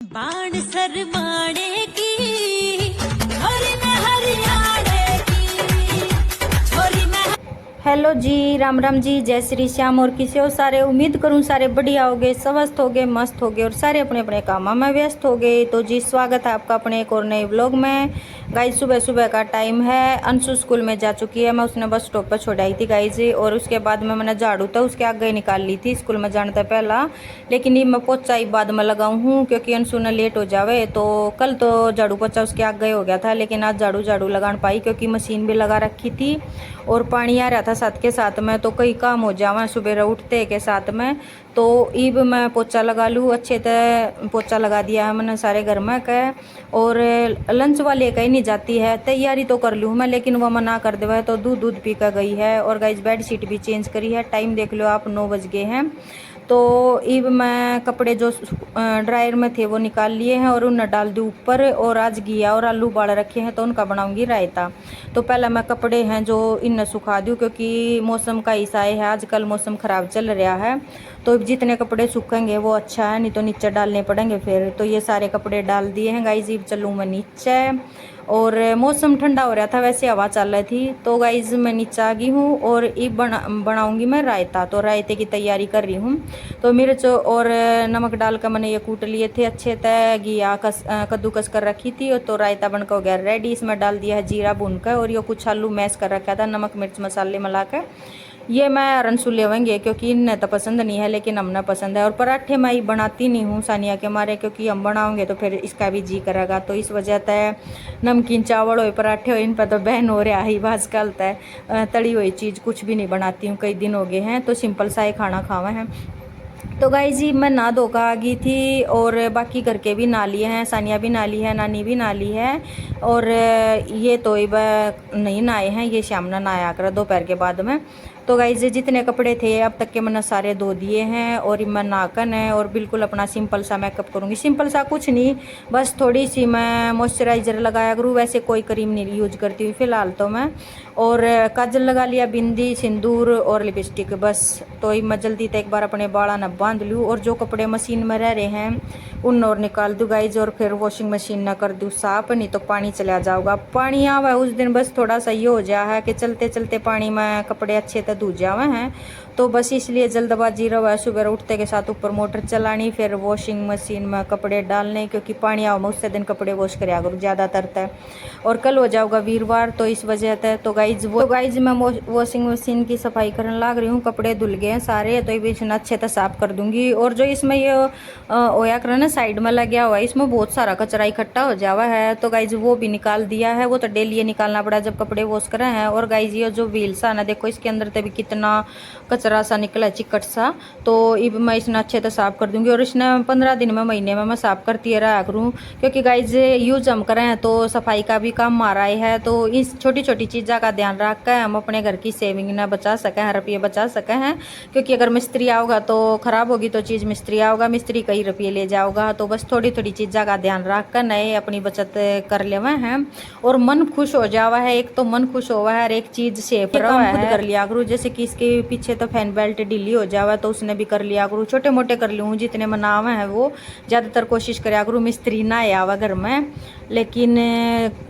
बाण सरमाणे की छोरी में हरियाणे की छोरी में। हेलो जी, राम राम जी, जय श्री श्याम। और किसे हो सारे, उम्मीद करूं सारे बढ़िया हो गए, स्वस्थ हो गए, मस्त हो गए और सारे अपने अपने कामों में व्यस्त हो गए। तो जी स्वागत है आपका अपने एक और नए व्लॉग में। गाइज सुबह सुबह का टाइम है, अंशु स्कूल में जा चुकी है, मैं उसने बस स्टॉप पर छोड़ाई थी गाइज। और उसके बाद में मैंने झाड़ू तो उसके आगे निकाल ली थी स्कूल में जाने से पहला, लेकिन ये मैं पोछा ही बाद में लगाऊँ हूँ क्योंकि अंशु ने लेट हो जावे। तो कल तो झाड़ू पोछा उसके आगे हो गया था, लेकिन आज झाड़ू झाड़ू लगान पाई क्योंकि मशीन भी लगा रखी थी और पानी आ रहा था साथ के साथ में, तो कई काम हो जावा सुबह उठते के साथ में। तो ईब मैं पोछा लगा लूँ, अच्छे से पोछा लगा दिया है मैंने सारे घर में कह। और लंच वाले कहीं नहीं जाती है, तैयारी तो कर लूँ मैं, लेकिन वो मना कर देवा है तो दूध दूध पी कर गई है। और गाइस बेड शीट भी चेंज करी है, टाइम देख लो आप 9 बज गए हैं। तो ईब मैं कपड़े जो ड्रायर में थे वो निकाल लिए हैं और उन्हें डाल दूँ ऊपर। और आज घिया और आलू उबाल रखे हैं तो उनका बनाऊंगी रायता। तो पहले मैं कपड़े हैं जो इन्हें सुखा दूँ क्योंकि मौसम का हिसाब है, आजकल मौसम ख़राब चल रहा है। तो जितने कपड़े सूखेंगे वो अच्छा है, नहीं तो नीचे डालने पड़ेंगे फिर। तो ये सारे कपड़े डाल दिए हैं गाइज, ईब चलूँ मैं नीचे। और मौसम ठंडा हो रहा था, वैसे हवा चल रही थी। तो गाइज मैं नीचे आ गई हूँ और ईब बनाऊंगी मैं रायता। तो रायते की तैयारी कर रही हूँ। तो मिर्च और नमक डालकर मैंने ये कूट लिए थे अच्छे से, घिया कद्दूकस कर रखी थी। तो रायता बनकर हो गया रेडी। इसमें डाल दिया है जीरा भूनकर और ये कुछ आलू मैश कर रखा था नमक मिर्च मसाले मिलाकर। ये मैं रनसू लेवेंगे क्योंकि इन्हें तो पसंद नहीं है, लेकिन हमने पसंद है। और पराठे मैं बनाती नहीं हूँ सानिया के मारे, क्योंकि हम बनाओगे तो फिर इसका भी जी करेगा। तो इस वजह से नमकीन चावल हो पराठे हो इन पर तो बहन हो रहा ही आजकल तय तली हुई चीज़ कुछ भी नहीं बनाती हूँ, कई दिन हो गए हैं। तो सिंपल सा ही खाना खावा है। तो गाइस जी मैं नहा धोकर आ गई थी और बाकी घर के भी नहा लिए हैं, सानिया भी नहा ली है, नानी भी नहा ली है। और ये तो नहीं नहाए हैं, ये शाम ने नहाया कर दोपहर के बाद में। तो गाइस जितने कपड़े थे अब तक के मैंने सारे धो दिए हैं और मैं नाकन है और बिल्कुल अपना सिंपल सा मेकअप करूँगी। सिंपल सा कुछ नहीं, बस थोड़ी सी मैं मॉइस्चराइज़र लगाया करूँ, वैसे कोई क्रीम नहीं यूज करती हुई फ़िलहाल तो मैं। और काजल लगा लिया, बिंदी सिंदूर और लिपस्टिक बस। तो मैं जल्दी से एक बार अपने बाड़ा न बांध लूँ और जो कपड़े मशीन में रह रहे हैं उन और निकाल दूँ गाइज। और फिर वॉशिंग मशीन न कर दूँ साफ, नहीं तो पानी चला जाऊगा। पानी आवा उस दिन बस थोड़ा सा ये हो जा है कि चलते चलते पानी में कपड़े अच्छे से धुल जावे हैं। तो बस इसलिए जल्दबाजी रहा, सुबह उठते के साथ ऊपर मोटर चलानी, फिर वॉशिंग मशीन में कपड़े डालने, क्योंकि पानी आओ मैं उससे दिन कपड़े वॉश कराया करूँ ज़्यादातर तय। और कल हो जाऊगा वीरवार, तो इस वजह से तो गाइज मैं वॉशिंग मशीन की सफाई करने लग रही हूँ। कपड़े धुल गए हैं सारे, तो ये बीच अच्छे से साफ कर दूंगी। और जो इसमें ये ओया कर ना साइड में लग गया हुआ है, इसमें बहुत सारा कचरा इकट्ठा हो जावा है। तो गाइज वो भी निकाल दिया है, वो तो डेली निकालना पड़ा जब कपड़े वॉश करे हैं। और गाइज ये जो व्हील सा ना देखो, इसके अंदर से भी कितना कचरा सा निकला है, चिकट सा। तो अब मैं इसने अच्छे से साफ कर दूंगी और इसने 15 दिन में महीने में मैं साफ करती रहा करूँ, क्योंकि गाइज यूज हम करें तो सफाई का भी काम मारा है। तो इस छोटी छोटी चीज़ों का ध्यान रख कर हम अपने घर की सेविंग ना बचा सकें, हर रुपये बचा सके हैं। क्योंकि अगर मिस्त्री आओगा तो ख़राब होगी तो चीज़ मिस्त्री आओगा, मिस्त्री कई रुपये ले जाओगा। तो बस थोड़ी थोड़ी चीज़ों का ध्यान रख कर नए अपनी बचत कर लेवे हैं और मन खुश हो जावा है। एक तो मन खुश हुआ है और एक चीज़ सेफ रहा है, कर लिया करूँ। जैसे कि इसके पीछे तो फैन बेल्ट ढीली हो जावा तो उसने भी कर लिया करूँ, छोटे मोटे कर लूँ जितने मनावे हैं वो। ज़्यादातर कोशिश कराया करूँ मिस्त्री ना आवा घर में, लेकिन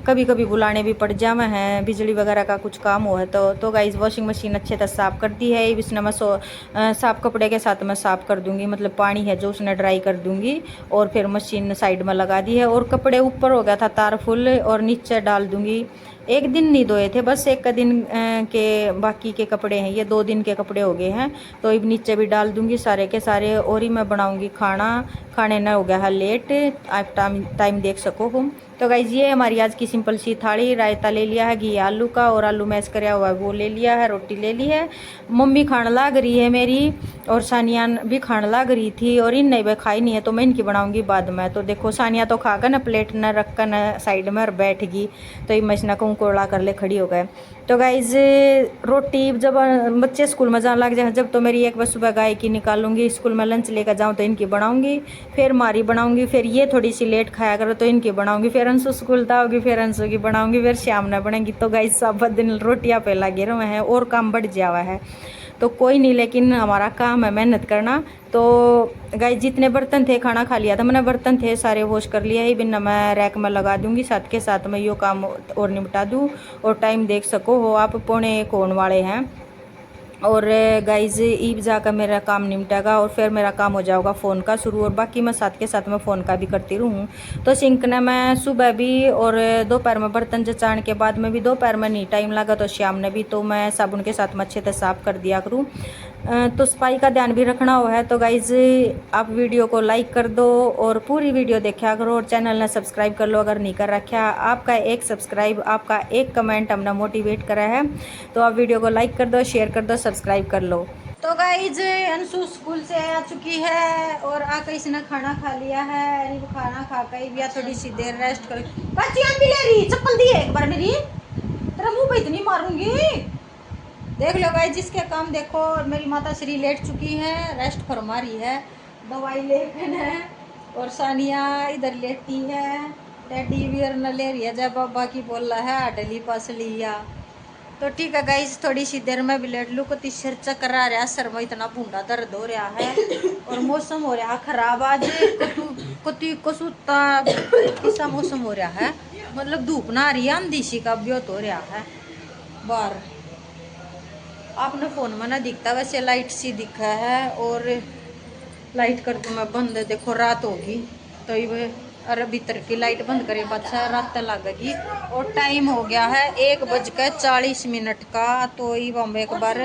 कभी कभी बुलाने भी पड़ जावे हैं, बिजली वगैरह का कुछ काम हो है। तो गाइस वॉशिंग मशीन अच्छे से साफ़ कर दी है। इसने मैं साफ़ कपड़े के साथ मैं साफ़ कर दूंगी, मतलब पानी है जो उसने ड्राई कर दूंगी। और फिर मशीन साइड में लगा दी है और कपड़े ऊपर हो गया था तार फुल और नीचे डाल दूंगी। एक दिन नहीं धोए थे, बस एक दिन के बाकी के कपड़े हैं, ये 2 दिन के कपड़े हो गए हैं। तो अब नीचे भी डाल दूंगी सारे के सारे। और ही मैं बनाऊंगी खाना, खाने ना हो गया है लेट, आप टाइम देख सको हम। तो गाइज ये हमारी आज की सिंपल सी थाली। रायता ले लिया है घी आलू का और आलू मैश कराया हुआ है वो ले लिया है, रोटी ले ली है। मम्मी खाने लाग रही है मेरी और सानिया भी खाने लाग रही थी और इन नहीं वह खाई नहीं है, तो मैं इनकी बनाऊंगी बाद में। तो देखो सानिया तो खाकर ना प्लेट न रख कर न साइड में और बैठ गई, तो ये मैं इसना कहूँ कोड़ा कर ले खड़ी हो गए। तो गाइज रोटी जब बच्चे स्कूल में जाने लग जाए, जब तो मेरी एक बस सुबह गाय की निकालूंगी, स्कूल में लंच लेकर जाऊँ तो इनकी बनाऊंगी, फिर मारी बनाऊंगी, फिर ये थोड़ी सी लेट खाया करो तो इनकी बनाऊंगी, फिर अंशु स्कूल दाओगी, फिर अंशु की बनाऊंगी, फिर शाम ने बनेगी। तो गाइज सब दिन रोटियां पे लगे रहे हैं और काम बढ़ जावा है। तो कोई नहीं, लेकिन हमारा काम है मेहनत करना। तो गाइस जितने बर्तन थे, खाना खा लिया था मैंने, बर्तन थे सारे वॉश कर लिया ही, बिना मैं रैक में लगा दूंगी, साथ के साथ मैं यो काम और निपटा दूँ। और टाइम देख सको हो आप, 1:45 होने वाले हैं। और गाइज ईब जाकर मेरा काम निपटेगा और फिर मेरा काम हो जाएगा फ़ोन का शुरू, और बाकी मैं साथ के साथ में फ़ोन का भी करती रहूँ। तो सिंक ने मैं सुबह भी और दोपहर में बर्तन जचाने के बाद में भी, दोपहर में नहीं टाइम लगा तो शाम ने भी, तो मैं साबुन के साथ में अच्छे से साफ़ कर दिया करूँ। तो सफाई का ध्यान भी रखना हुआ है। तो गाइज आप वीडियो को लाइक कर दो और पूरी वीडियो देखा करो, और चैनल ने सब्सक्राइब कर लो अगर नहीं कर रखा। आपका एक सब्सक्राइब, आपका एक कमेंट हमने मोटिवेट करा है। तो आप वीडियो को लाइक कर दो, शेयर कर दो, सब्सक्राइब कर लो। तो गाइज अंशु स्कूल से आ चुकी है और आकर इसने खाना खा लिया है। खाना खा कर भी थोड़ी सी देर रेस्ट कर, भी ले रही चप्पल दी है एक बार मेरी, तेरा मुंह पे इतनी मारूंगी। देख लो गाइस जिसके काम देखो। मेरी माता श्री लेट चुकी है, रेस्ट फरमा रही है, दवाई लेकर है। और सानिया इधर लेटी है, टेडी बियर न ले रही है, जब बाबा की बोल रहा है डली पास लिया। तो ठीक है गाइस, थोड़ी सी देर में भी लेट लूँ। को सिर चक्कर आ रहा, सर में इतना भूडा दर्द हो रहा है और मौसम हो रहा खराब। आज कसूता किसा मौसम हो रहा है, मतलब धूप ना आ रही है, आंधी सी का ब्योत हो रहा है बाहर। आपने फ़ोन में ना दिखता, वैसे लाइट सी दिखा है। और लाइट कर दूँ मैं बंद, देखो रात होगी तो ये अरे भीतर की लाइट बंद करे, अच्छा रात लगेगी। और टाइम हो गया है 1:40 का। तो ये हम एक बार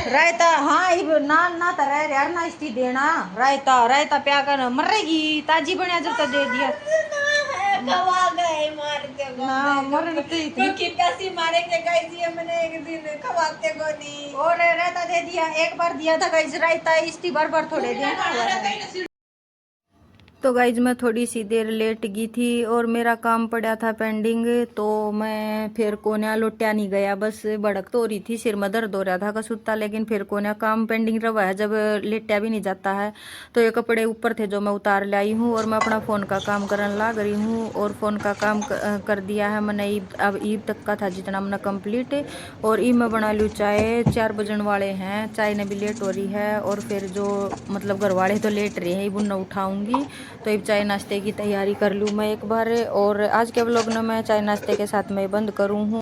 रायता, हाँ ना ना तो रह यार ना इसकी देना रायता, रायता प्या कर मरेगी, ताजी बनया जब तक दे दिया खवा गए मार के ना मरन क्योंकि पैसे मारेंगे गाइस, ये मैंने एक दिन खवाते को नहीं। और रायता दे दिया, एक बार दिया था गाइस रायता, इसकी बार थोड़े देना। तो गाइज मैं थोड़ी सी देर लेट गई थी और मेरा काम पड़ा था पेंडिंग, तो मैं फिर कोन्या लुटिया नहीं गया, बस भड़क तो हो रही थी, सिर में दर्द हो रहा था कसूता, लेकिन फिर कोन्या काम पेंडिंग रहा है, जब लेटिया भी नहीं जाता है। तो ये कपड़े ऊपर थे जो मैं उतार लाई हूँ और मैं अपना फ़ोन का काम करने लग रही हूँ। और फ़ोन का काम कर दिया है मैंने, अब ईब तक का था जितना मैंने कम्प्लीट। और ईब मैं बना लूँ चाय, 4 बजने वाले हैं, चाय ने भी लेट हो रही है। और फिर जो मतलब घर वाले तो लेट रहे हैं, बुन उठाऊँगी, तो अब चाय नाश्ते की तैयारी कर लूँ मैं एक बार। और आज के व्लॉग में मैं चाय नाश्ते के साथ में बंद करूँ हूँ।